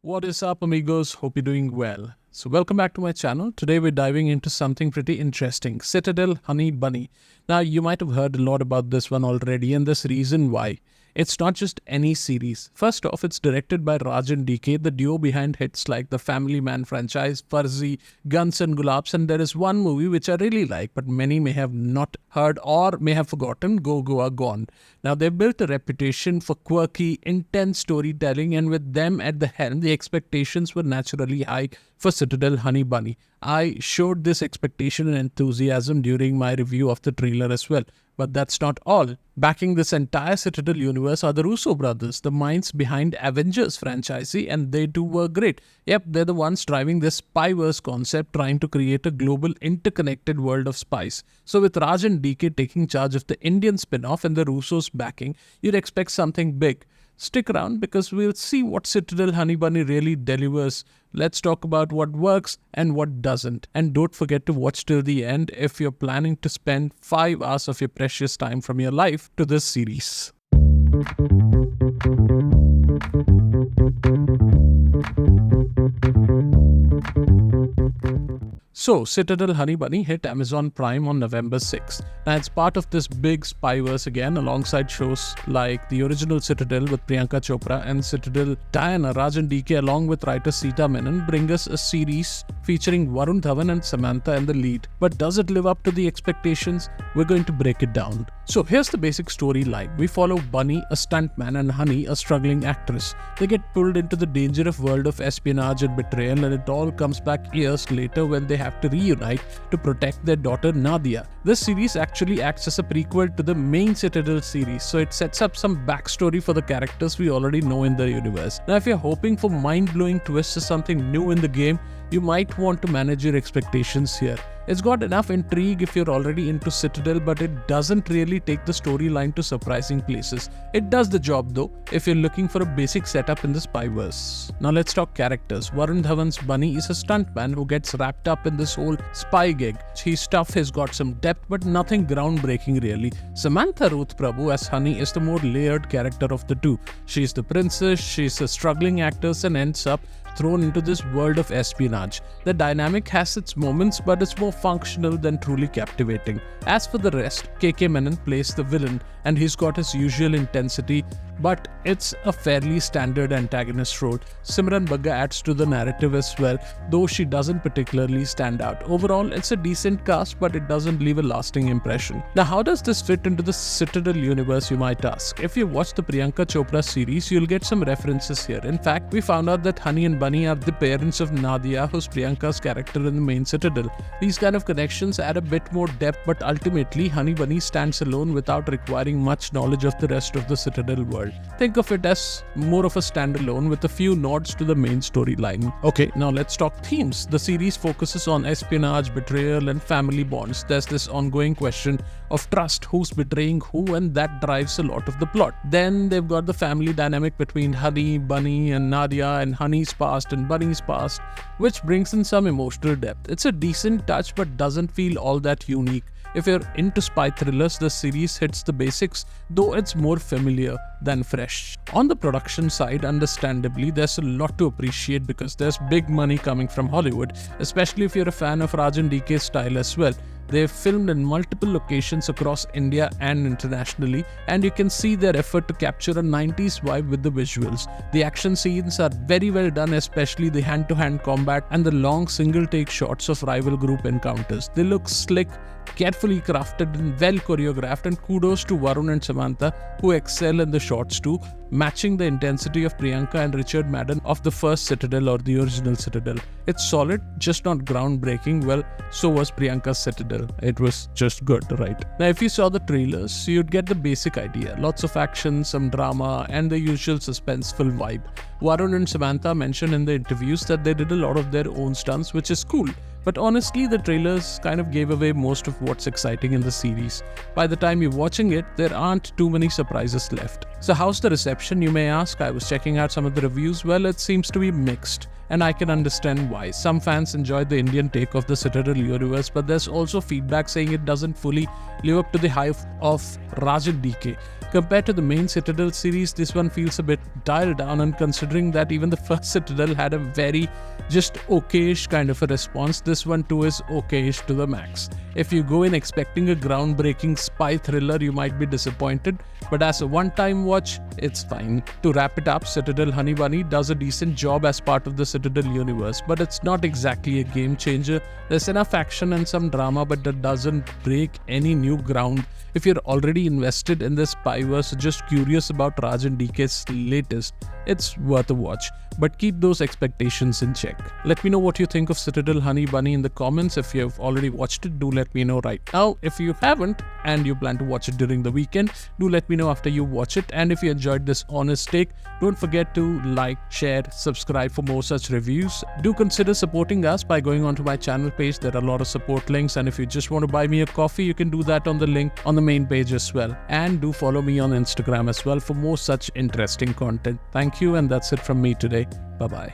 What is up, amigos? Hope you're doing well. So welcome back to my channel. Today we're diving into something pretty interesting. Citadel Honey Bunny. Now you might have heard a lot about this one already, and there's reason why. It's not just any series. First off, it's directed by Raj DK, the duo behind hits like the Family Man franchise, Farzi, Guns and Gulaabs, and there is one movie which I really like, but many may have not heard or may have forgotten, Go Goa Gone. Now, they've built a reputation for quirky, intense storytelling, and with them at the helm, the expectations were naturally high for Citadel Honey Bunny. I showed this expectation and enthusiasm during my review of the trailer as well. But that's not all. Backing this entire Citadel universe are the Russo brothers, the minds behind Avengers franchise, and they too were great. Yep, they're the ones driving this Spyverse concept, trying to create a global interconnected world of spies. So with Raj and DK taking charge of the Indian spin-off and the Russos backing, you'd expect something big. Stick around because we'll see what Citadel Honey Bunny really delivers. Let's talk about what works and what doesn't. And don't forget to watch till the end if you're planning to spend 5 hours of your precious time from your life to this series. So, Citadel Honey Bunny hit Amazon Prime on November 6th. Now, it's part of this big Spyverse again, alongside shows like the original Citadel with Priyanka Chopra and Citadel Diana. Raj and DK, along with writer Sita Menon, bring us a series featuring Varun Dhawan and Samantha in the lead. But does it live up to the expectations? We're going to break it down. So, here's the basic storyline. We follow Bunny, a stuntman, and Honey, a struggling actress. They get pulled into the dangerous world of espionage and betrayal, and it all comes back years later when they have to reunite to protect their daughter Nadia. This series actually acts as a prequel to the main Citadel series, so it sets up some backstory for the characters we already know in the universe. Now, if you're hoping for mind-blowing twists or something new in the game, you might want to manage your expectations here. It's got enough intrigue if you're already into Citadel, but it doesn't really take the storyline to surprising places. It does the job though, if you're looking for a basic setup in the Spyverse. Now let's talk characters. Varun Dhawan's Bunny is a stuntman who gets wrapped up in this whole spy gig. His stuff has got some depth, but nothing groundbreaking really. Samantha Ruth Prabhu as Honey is the more layered character of the two. She's the princess, she's a struggling actress, and ends up thrown into this world of espionage. The dynamic has its moments, but it's more functional than truly captivating. As for the rest, KK Menon plays the villain, and he's got his usual intensity, but it's a fairly standard antagonist role. Simran Bagga adds to the narrative as well, though she doesn't particularly stand out. Overall, it's a decent cast, but it doesn't leave a lasting impression. Now, how does this fit into the Citadel universe, you might ask? If you watch the Priyanka Chopra series, you'll get some references here. In fact, we found out that Honey and Bunny are the parents of Nadia, who's Priyanka's character in the main Citadel. These kind of connections add a bit more depth, but ultimately, Honey Bunny stands alone without requiring much knowledge of the rest of the Citadel world. Think of it as more of a standalone with a few nods to the main storyline. Okay, now let's talk themes. The series focuses on espionage, betrayal, and family bonds. There's this ongoing question of trust, who's betraying who, and that drives a lot of the plot. Then they've got the family dynamic between Honey, Bunny, and Nadia, and Honey's past and Bunny's past, which brings in some emotional depth. It's a decent touch, but doesn't feel all that unique. If you're into spy thrillers, the series hits the basics, though it's more familiar than fresh. On the production side, understandably, there's a lot to appreciate because there's big money coming from Hollywood, especially if you're a fan of Raj and DK's style as well. They've filmed in multiple locations across India and internationally, and you can see their effort to capture a 90s vibe with the visuals. The action scenes are very well done, especially the hand-to-hand combat and the long single-take shots of rival group encounters. They look slick, carefully crafted, and well choreographed, and kudos to Varun and Samantha, who excel in the shots too, matching the intensity of Priyanka and Richard Madden of the first Citadel or the original Citadel. It's solid, just not groundbreaking. Well, so was Priyanka's Citadel. It was just good, right? Now, if you saw the trailers, you'd get the basic idea. Lots of action, some drama, and the usual suspenseful vibe. Varun and Samantha mentioned in the interviews that they did a lot of their own stunts, which is cool. But honestly, the trailers kind of gave away most of what's exciting in the series. By the time you're watching it, there aren't too many surprises left. So how's the reception, you may ask? I was checking out some of the reviews. Well, it seems to be mixed. and I can understand why. Some fans enjoyed the Indian take of the Citadel universe, but there's also feedback saying it doesn't fully live up to the hype of Raj DK. Compared to the main Citadel series, this one feels a bit dialed down, and considering that even the first Citadel had a very just okayish kind of a response, this one too is okayish to the max. If you go in expecting a groundbreaking spy thriller, you might be disappointed, but as a one-time watch, it's fine. To wrap it up, Citadel Honey Bunny does a decent job as part of the Citadel universe, but it's not exactly a game changer. There's enough action and some drama, but that doesn't break any new ground. If you're already invested in this Spyverse or just curious about Raj and DK's latest, it's worth a watch, but keep those expectations in check. Let me know what you think of Citadel Honey Bunny in the comments. If you've already watched it, do let me know right now. If you haven't and you plan to watch it during the weekend, do let me know after you watch it. And if you enjoyed this honest take, don't forget to like, share, subscribe for more such reviews. Do consider supporting us by going onto my channel page. There are a lot of support links, and if you just want to buy me a coffee, you can do that on the link on the main page as well. And do follow me on Instagram as well for more such interesting content. Thank you, and that's it from me today. Bye-bye.